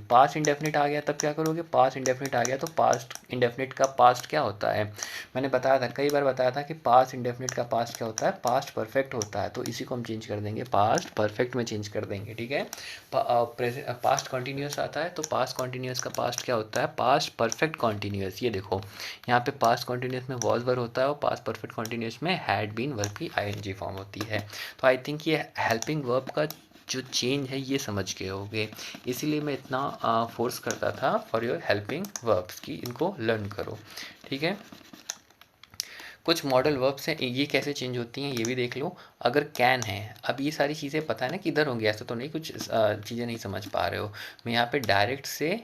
पास्ट इंडेफिनिट आ गया तब क्या करोगे, पास्ट इंडेफिनिट आ गया तो पास्ट इंडेफिनिट का पास्ट क्या होता है, मैंने बताया था, कई बार बताया था कि पास्ट इंडेफिनिट का पास्ट क्या होता है, पास्ट परफेक्ट होता है। तो इसी को हम चेंज कर देंगे, पास्ट परफेक्ट में चेंज कर देंगे। ठीक है, पास्ट कॉन्टीन्यूअस आता है तो पास्ट कॉन्टीन्यूअस का पास्ट क्या होता है, पास्ट परफेक्ट कॉन्टीन्यूअस। ये देखो यहाँ पे पास्ट कॉन्टीन्यूअस में वॉज वर होता है और पास्ट परफेक्ट कॉन्टीन्यूअस में हैड बीन वर्ब की आईएनजी फॉर्म होती है। तो आई थिंक ये हेल्पिंग वर्ब का जो चेंज है ये समझ गए होगे, इसीलिए मैं इतना फोर्स करता था फॉर योर हेल्पिंग वर्ब्स की इनको लर्न करो। ठीक है, कुछ मॉडल वर्ब्स हैं, ये कैसे चेंज होती हैं ये भी देख लो। अगर कैन है, अब ये सारी चीज़ें पता है ना किधर होंगी, ऐसा तो नहीं कुछ चीज़ें नहीं समझ पा रहे हो, मैं यहाँ पे डायरेक्ट से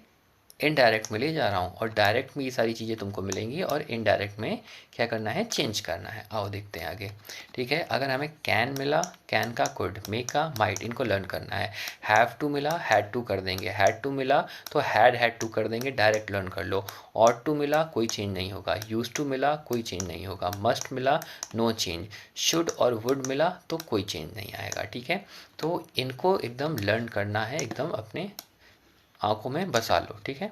इनडायरेक्ट में ले जा रहा हूँ, और डायरेक्ट में ये सारी चीज़ें तुमको मिलेंगी और इनडायरेक्ट में क्या करना है, चेंज करना है। आओ देखते हैं आगे। ठीक है, अगर हमें कैन मिला, कैन का कुड, मे का माइट, इनको लर्न करना है। हैव टू मिला, हैड टू कर देंगे, हैड टू मिला तो हैड टू कर देंगे, डायरेक्ट लर्न कर लो। ऑट टू मिला कोई चेंज नहीं होगा, यूज टू मिला कोई चेंज नहीं होगा, मस्ट मिला नो चेंज, शुड और वुड मिला तो कोई चेंज नहीं आएगा। ठीक है, तो इनको एकदम लर्न करना है, एकदम अपने आंखों में बसा लो। ठीक है,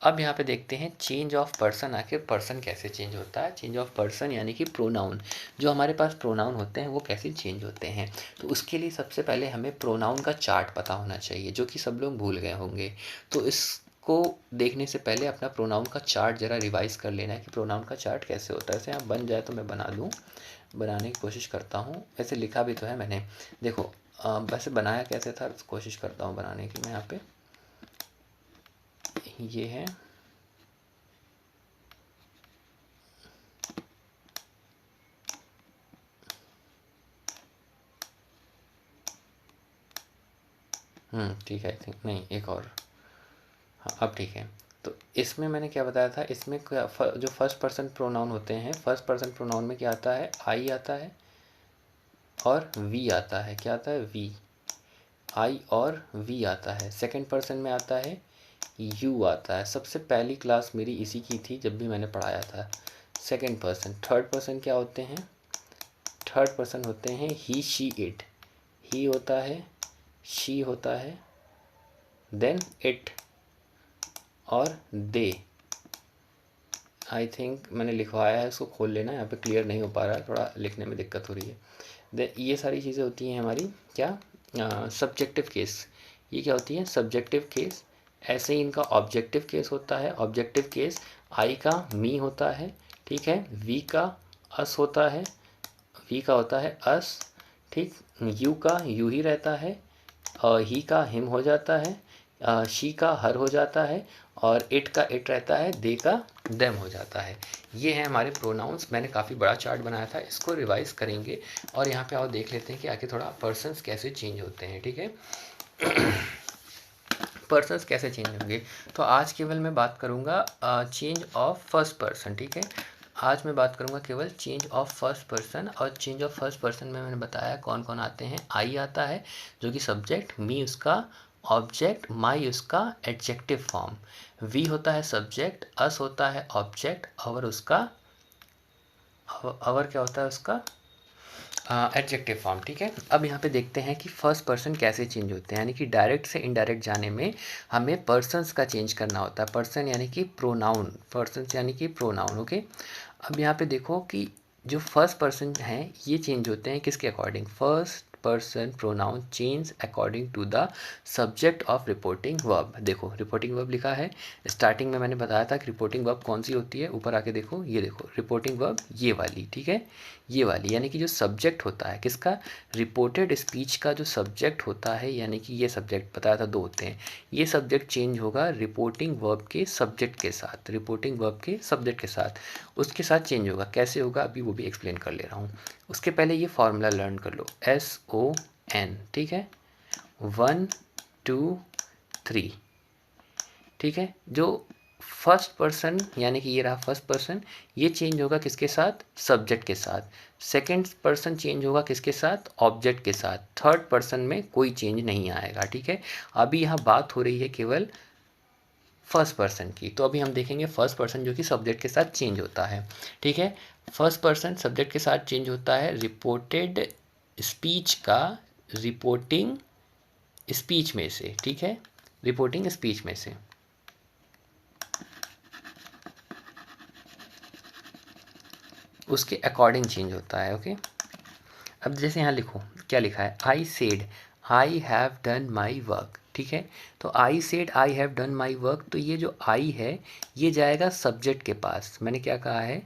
अब यहाँ पे देखते हैं चेंज ऑफ पर्सन, आखिर पर्सन कैसे चेंज होता है। चेंज ऑफ पर्सन यानी कि प्रोनाउन, जो हमारे पास प्रोनाउन होते हैं वो कैसे चेंज होते हैं। तो उसके लिए सबसे पहले हमें प्रोनाउन का चार्ट पता होना चाहिए, जो कि सब लोग भूल गए होंगे। तो इसको देखने से पहले अपना प्रोनाउन का चार्ट ज़रा रिवाइज कर लेना है कि प्रोनाउन का चार्ट कैसे होता है। ऐसे यहाँ बन जाए तो मैं बना दूँ, बनाने की कोशिश करता हूँ, वैसे लिखा भी तो है मैंने, देखो वैसे बनाया कैसे था, कोशिश करता हूँ बनाने की। मैं यहाँ पे ये है, ठीक है, आई थिंक नहीं एक और, हाँ अब ठीक है। तो इसमें मैंने क्या बताया था, इसमें जो फर्स्ट पर्सन प्रोनाउन होते हैं, फर्स्ट पर्सन प्रोनाउन में क्या आता है, आई आता है और वी आता है। क्या आता है, वी, आई और वी आता है। सेकंड पर्सन में आता है यू आता है। सबसे पहली क्लास मेरी इसी की थी जब भी मैंने पढ़ाया था, सेकंड पर्सन। थर्ड पर्सन क्या होते हैं, थर्ड पर्सन होते हैं ही शी इट, ही होता है, शी होता है, देन इट और दे। आई थिंक मैंने लिखवाया है, इसको खोल लेना, यहाँ पे क्लियर नहीं हो पा रहा है, थोड़ा लिखने में दिक्कत हो रही है। देन ये सारी चीज़ें होती हैं हमारी क्या, सब्जेक्टिव केस। ये क्या होती है, सब्जेक्टिव केस। ऐसे ही इनका ऑब्जेक्टिव केस होता है। ऑब्जेक्टिव केस आई का मी होता है, ठीक है। वी का अस होता है, वी का होता है अस, ठीक। यू का यू ही रहता है, ही का हिम हो जाता है, शी का हर हो जाता है, और इट का इट रहता है, दे का देम हो जाता है। ये हैं हमारे प्रोनाउंस। मैंने काफ़ी बड़ा चार्ट बनाया था, इसको रिवाइज करेंगे और यहाँ पे आओ देख लेते हैं कि आखिर थोड़ा पर्सन्स कैसे चेंज होते हैं, ठीक है। पर्सन्स कैसे चेंज होंगे, तो आज केवल मैं बात करूँगा चेंज ऑफ फर्स्ट पर्सन, ठीक है। आज मैं बात करूँगा केवल चेंज ऑफ फर्स्ट पर्सन, और चेंज ऑफ फर्स्ट पर्सन में मैंने बताया कौन कौन आते हैं। आई आता है जो कि सब्जेक्ट, मी उसका ऑब्जेक्ट, माई उसका एडजेक्टिव फॉर्म, वी होता है सब्जेक्ट, अस होता है ऑब्जेक्ट, अवर उसका अवर क्या होता है उसका एडजेक्टिव फॉर्म, ठीक है। अब यहाँ पे देखते हैं कि फर्स्ट पर्सन कैसे चेंज होते हैं, यानी कि डायरेक्ट से इनडायरेक्ट जाने में हमें पर्सन्स का चेंज करना होता है। पर्सन यानी कि प्रोनाउन, पर्सन्स यानी कि प्रोनाउन, ओके। अब यहाँ पे देखो कि जो फर्स्ट पर्सन हैं ये चेंज होते हैं किसके according, first person pronoun change according to the subject of reporting verb. देखो रिपोर्टिंग वर्ब लिखा है, स्टार्टिंग में मैंने बताया था कि रिपोर्टिंग वर्ब कौन सी होती है, ऊपर आके देखो, ये देखो रिपोर्टिंग वर्ब ये वाली, ठीक है, ये वाली, यानी कि जो सब्जेक्ट होता है किसका, रिपोर्टेड स्पीच का जो सब्जेक्ट होता है, यानी कि ये सब्जेक्ट बताया था दो होते हैं, ये सब्जेक्ट चेंज होगा रिपोर्टिंग वर्ब के सब्जेक्ट के साथ, रिपोर्टिंग वर्ब के सब्जेक्ट के साथ, उसके साथ चेंज होगा। कैसे होगा अभी वो भी एक्सप्लेन कर ले रहा हूँ। उसके पहले ये फॉर्मूला लर्न कर लो, SON, ठीक है, 1 2 3, ठीक है। जो फर्स्ट पर्सन यानी कि ये रहा फर्स्ट पर्सन, ये चेंज होगा किसके साथ, सब्जेक्ट के साथ। सेकंड पर्सन चेंज होगा किसके साथ, ऑब्जेक्ट के साथ। थर्ड पर्सन में कोई चेंज नहीं आएगा, ठीक है। अभी यहाँ बात हो रही है केवल फर्स्ट पर्सन की, तो अभी हम देखेंगे फर्स्ट पर्सन जो कि सब्जेक्ट के साथ चेंज होता है, ठीक है। फर्स्ट पर्सन सब्जेक्ट के साथ चेंज होता है रिपोर्टेड स्पीच का, रिपोर्टिंग स्पीच में से, ठीक है, रिपोर्टिंग स्पीच में से। उसके अकॉर्डिंग चेंज होता है, ओके। अब जैसे यहाँ लिखो क्या लिखा है, I said I have done my work, ठीक है। तो I said I have done my work, तो ये जो आई है ये जाएगा सब्जेक्ट के पास। मैंने क्या कहा है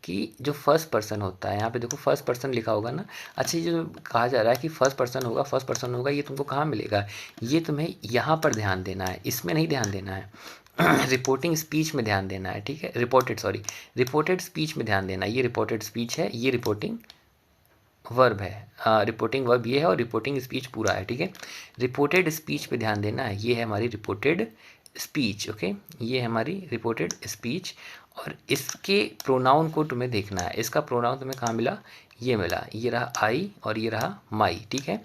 कि जो फर्स्ट पर्सन होता है, यहाँ पे देखो फर्स्ट पर्सन लिखा होगा ना। अच्छा ये जो कहा जा रहा है कि फर्स्ट पर्सन होगा, फर्स्ट पर्सन होगा, ये तुमको कहाँ मिलेगा, ये तुम्हें यहाँ पर ध्यान देना है, इसमें नहीं ध्यान देना है। रिपोर्टिंग स्पीच में ध्यान देना है, ठीक है, रिपोर्टेड स्पीच में ध्यान देना है। ये रिपोर्टेड स्पीच है, ये रिपोर्टिंग वर्ब है, रिपोर्टिंग वर्ब ये है और रिपोर्टिंग स्पीच पूरा है, ठीक है। रिपोर्टेड स्पीच पे ध्यान देना है, ये है हमारी रिपोर्टेड स्पीच, ओके, ये है हमारी रिपोर्टेड स्पीच। और इसके प्रोनाउन को तुम्हें देखना है, इसका प्रोनाउन तुम्हें कहाँ मिला, ये मिला, ये रहा आई और ये रहा माई, ठीक है।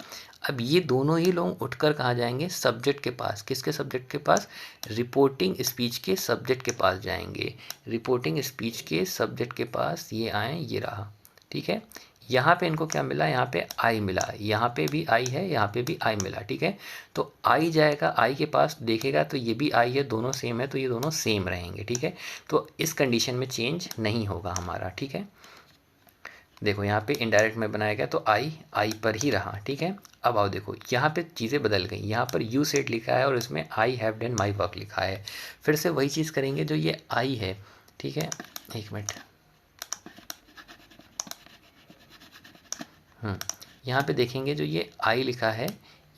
अब ये दोनों ही लोग उठकर कहाँ जाएंगे, सब्जेक्ट के पास। किसके सब्जेक्ट के पास, रिपोर्टिंग स्पीच के सब्जेक्ट के पास जाएंगे, रिपोर्टिंग स्पीच के सब्जेक्ट के पास ये आए, ये रहा, ठीक है। यहाँ पे इनको क्या मिला, यहाँ पे आई मिला, यहाँ पे भी आई है, यहाँ पे भी आई मिला, ठीक है। तो आई जाएगा आई के पास, देखेगा तो ये भी आई है, दोनों सेम है, तो ये दोनों सेम रहेंगे, ठीक है। तो इस कंडीशन में चेंज नहीं होगा हमारा, ठीक है। देखो यहाँ पे इनडायरेक्ट में बनाया गया तो आई पर ही रहा, ठीक है। अब आओ देखो यहाँ पे चीज़ें बदल गई, यहाँ पर यू सेड लिखा है और इसमें I have done my work लिखा है। फिर से वही चीज़ करेंगे, जो ये आई है, ठीक है, एक मिनट, यहाँ पे देखेंगे जो ये आई लिखा है,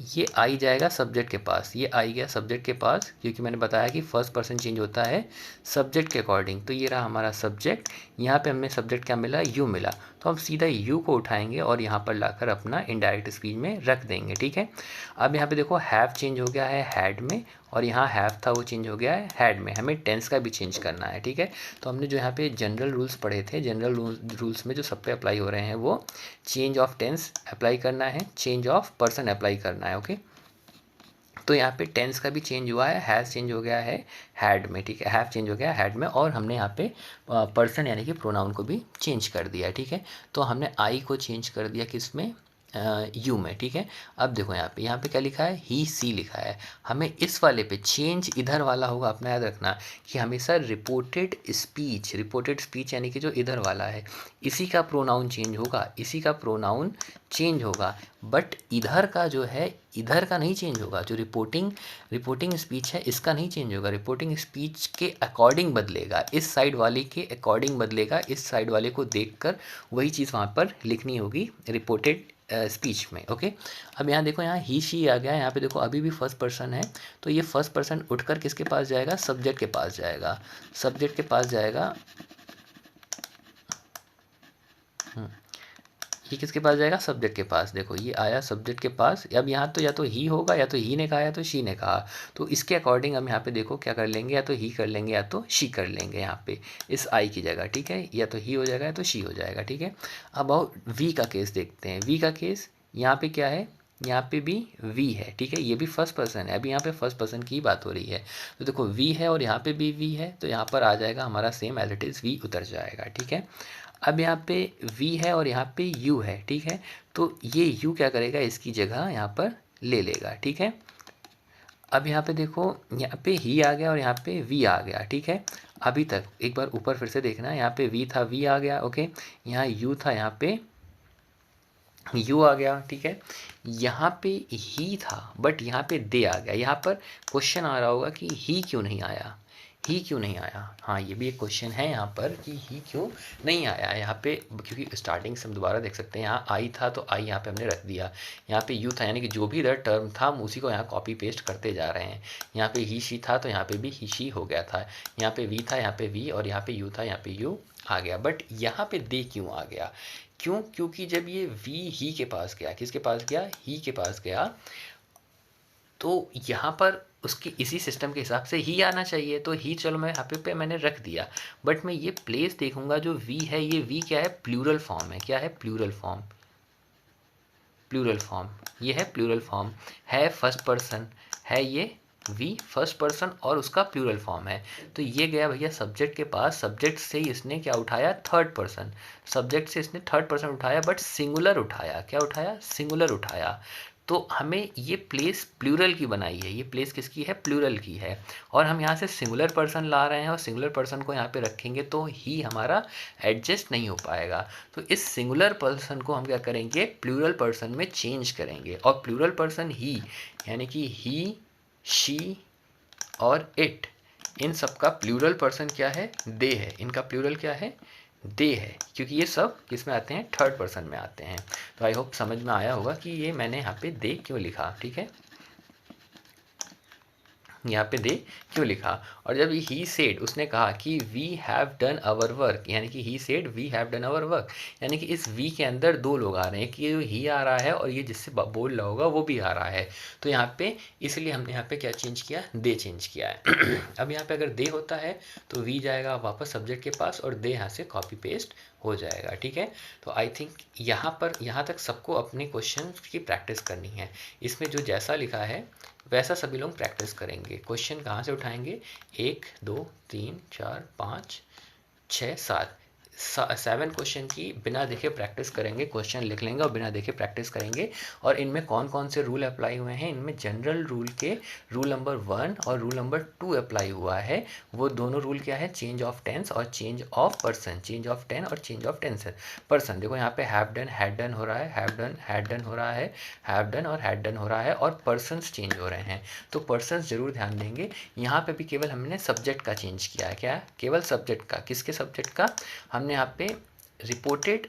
ये आई जाएगा सब्जेक्ट के पास, ये आई गया सब्जेक्ट के पास, क्योंकि मैंने बताया कि फर्स्ट पर्सन चेंज होता है सब्जेक्ट के अकॉर्डिंग। तो ये रहा हमारा सब्जेक्ट, यहाँ पे हमें सब्जेक्ट क्या मिला, यू मिला, तो हम सीधा यू को उठाएंगे और यहाँ पर लाकर अपना इनडायरेक्ट स्पीच में रख देंगे, ठीक है। अब यहाँ पे देखो हैव चेंज हो गया है हैड में, और यहाँ हैव था वो चेंज हो गया है हैड में। हमें टेंस का भी चेंज करना है, ठीक है। तो हमने जो यहाँ पे जनरल रूल्स पढ़े थे, जनरल रूल्स में जो सब पे अप्लाई हो रहे हैं वो चेंज ऑफ टेंस अप्लाई करना है, चेंज ऑफ पर्सन अप्लाई करना है, ओके। तो यहाँ पे टेंस का भी चेंज हुआ है, हैज़ चेंज हो गया है हैड में, ठीक है, हैव चेंज हो गया हैड में, और हमने यहाँ पे पर्सन यानी कि प्रोनाउन को भी चेंज कर दिया है, ठीक है। तो हमने आई को चेंज कर दिया किस में, यू में, ठीक है। अब देखो यहाँ पे क्या लिखा है, ही सी लिखा है। हमें इस वाले पे चेंज इधर वाला होगा, अपना याद रखना कि हमेशा रिपोर्टेड स्पीच यानी कि जो इधर वाला है इसी का प्रोनाउन चेंज होगा, इसी का प्रोनाउन चेंज होगा। बट इधर का जो है, इधर का नहीं चेंज होगा। जो रिपोर्टिंग स्पीच है इसका नहीं चेंज होगा, रिपोर्टिंग स्पीच के अकॉर्डिंग बदलेगा, इस साइड वाले के अकॉर्डिंग बदलेगा, इस साइड वाले को देखकर वही चीज़ वहाँ पर लिखनी होगी रिपोर्टेड स्पीच में। ओके, अब यहाँ देखो, यहाँ ही शी आ गया, यहाँ पे देखो अभी भी फर्स्ट पर्सन है, तो ये फर्स्ट पर्सन उठकर किसके पास जाएगा, सब्जेक्ट के पास जाएगा, सब्जेक्ट के पास जाएगा। ये किसके पास जाएगा, सब्जेक्ट के पास। देखो ये आया सब्जेक्ट के पास। अब यहाँ तो या तो ही होगा, या तो ही ने कहा, या तो शी ने कहा। तो इसके अकॉर्डिंग हम यहाँ पे देखो क्या कर लेंगे, या तो ही कर लेंगे या तो शी कर लेंगे यहाँ पे इस आई की जगह, ठीक है। या तो ही हो जाएगा या तो शी हो जाएगा, ठीक है। अब आओ वी का केस देखते हैं। वी का केस यहाँ पे क्या है, यहाँ पे भी वी है, ठीक है। ये भी फर्स्ट पर्सन है, अभी यहाँ पे फर्स्ट पर्सन की बात हो रही है। तो देखो वी है और यहाँ पे भी वी है, तो यहाँ पर आ जाएगा हमारा सेम एज इट इज़, वी उतर जाएगा, ठीक है। अब यहाँ पे वी है और यहाँ पे यू है, ठीक है। तो ये यू क्या करेगा, इसकी जगह यहाँ पर ले लेगा, ठीक है। अब यहाँ पे देखो, यहाँ पे ही आ गया और यहाँ पे वी आ गया, ठीक है। अभी तक एक बार ऊपर फिर से देखना, यहाँ पे वी था, वी आ गया, ओके। यहाँ यू था, यहाँ पे यू आ गया, ठीक है। यहाँ पे ही था बट यहाँ पे दे आ गया। यहाँ पर क्वेश्चन आ रहा होगा कि ही क्यों नहीं आया, ही क्यों नहीं आया। हाँ, ये भी एक क्वेश्चन है यहाँ पर कि ही क्यों नहीं आया यहाँ पे, क्योंकि स्टार्टिंग से हम दोबारा देख सकते हैं, यहाँ आई था तो आई यहाँ पे हमने रख दिया, यहाँ पे यू था, यानी कि जो भी इधर टर्म था हम उसी को यहाँ कॉपी पेस्ट करते जा रहे हैं। यहाँ पे ही शी था तो यहाँ पे भी ही शी हो गया था, यहाँ पे वी था, यहाँ पे वी, और यहाँ पे यू था, यहाँ पे यू आ गया। बट यहाँ पे दे क्यों आ गया, क्यों, क्योंकि जब ये वी ही के पास गया, किसके पास गया, ही के पास गया, तो यहाँ पर उसके इसी सिस्टम के हिसाब से ही आना चाहिए। तो ही चलो मैं यहाँ पे मैंने रख दिया, बट मैं ये प्लेस देखूंगा जो वी है, ये वी क्या है, प्लूरल फॉर्म है। क्या है, प्लूरल फॉर्म, प्लूरल फॉर्म, ये है प्लूरल फॉर्म, है फर्स्ट पर्सन, है ये वी फर्स्ट पर्सन और उसका प्लूरल फॉर्म है। तो ये गया भैया सब्जेक्ट के पास, सब्जेक्ट से ही इसने क्या उठाया, थर्ड पर्सन, सब्जेक्ट से इसने थर्ड पर्सन उठाया, बट सिंगुलर उठाया। क्या उठाया, सिंगुलर उठाया। तो हमें ये प्लेस प्लूरल की बनाई है, ये प्लेस किसकी है, प्लूरल की है। और हम यहाँ से सिंगुलर पर्सन ला रहे हैं और सिंगुलर पर्सन को यहाँ पे रखेंगे तो ही हमारा एडजस्ट नहीं हो पाएगा। तो इस सिंगुलर पर्सन को हम क्या करेंगे, प्लूरल पर्सन में चेंज करेंगे। और प्लूरल पर्सन ही, यानी कि ही, शी और इट, इन सब का प्लूरल पर्सन क्या है, दे है। इनका प्लूरल क्या है, दे है, क्योंकि ये सब किस में आते हैं, थर्ड पर्सन में आते हैं। तो आई होप समझ में आया होगा कि ये मैंने यहाँ पे दे क्यों लिखा, ठीक है। यहाँ पे दे क्यों लिखा। और जब ही सेड, उसने कहा कि we have done our work, यानी कि he said we have done our work, यानी कि इस वी के अंदर दो लोग आ रहे हैं, कि ये ही आ रहा है और ये जिससे बोल रहा होगा वो भी आ रहा है। तो यहाँ पे इसलिए हमने यहाँ पे क्या चेंज किया, दे चेंज किया है। अब यहाँ पे अगर दे होता है तो वी जाएगा वापस सब्जेक्ट के पास और दे यहाँ से कॉपी पेस्ट हो जाएगा, ठीक है। तो आई थिंक यहाँ तक सबको अपने क्वेश्चन की प्रैक्टिस करनी है। इसमें जो जैसा लिखा है वैसा सभी लोग प्रैक्टिस करेंगे। क्वेश्चन कहाँ से उठाएंगे, 1 2 3 4 5 6 7 7 क्वेश्चन की बिना देखे प्रैक्टिस करेंगे, क्वेश्चन लिख लेंगे और बिना देखे प्रैक्टिस करेंगे। और इनमें कौन कौन से रूल अप्लाई हुए हैं, इनमें जनरल रूल के रूल नंबर 1 और रूल नंबर 2 अप्लाई हुआ है। वो दोनों रूल क्या है, चेंज ऑफ टेंस और change of person, change of ten और चेंज ऑफ टेंस पर्सन। देखो यहाँ पे हैव डन, हैड डन हो रहा है, हैव डन, हैड डन हो रहा है, हैव डन और हैड डन हो रहा है, और पर्सन्स चेंज हो रहे हैं। तो पर्सन्स जरूर ध्यान देंगे। यहाँ पे भी केवल हमने सब्जेक्ट का चेंज किया है। क्या है, केवल सब्जेक्ट का। किसके सब्जेक्ट का, हमने यहाँ पे रिपोर्टेड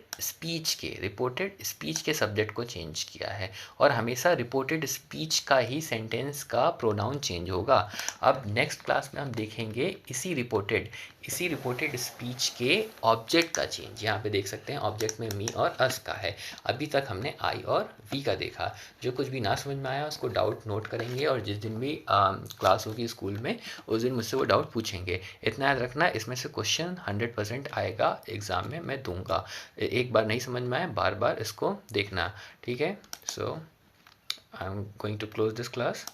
स्पीच के सब्जेक्ट को चेंज किया है। और हमेशा रिपोर्टेड स्पीच का ही सेंटेंस का प्रोनाउन चेंज होगा। अब नेक्स्ट क्लास में हम देखेंगे इसी रिपोर्टेड स्पीच के ऑब्जेक्ट का चेंज। यहाँ पे देख सकते हैं ऑब्जेक्ट में मी और अस का है। अभी तक हमने आई और वी का देखा। जो कुछ भी ना समझ में आया उसको डाउट नोट करेंगे, और जिस दिन भी क्लास होगी स्कूल में उस दिन मुझसे वो डाउट पूछेंगे। इतना याद रखना, इसमें से क्वेश्चन 100% आएगा एग्ज़ाम में, मैं दूंगा। एक बार नहीं समझ में आए बार बार इसको देखना, ठीक है। So I am going to close this class.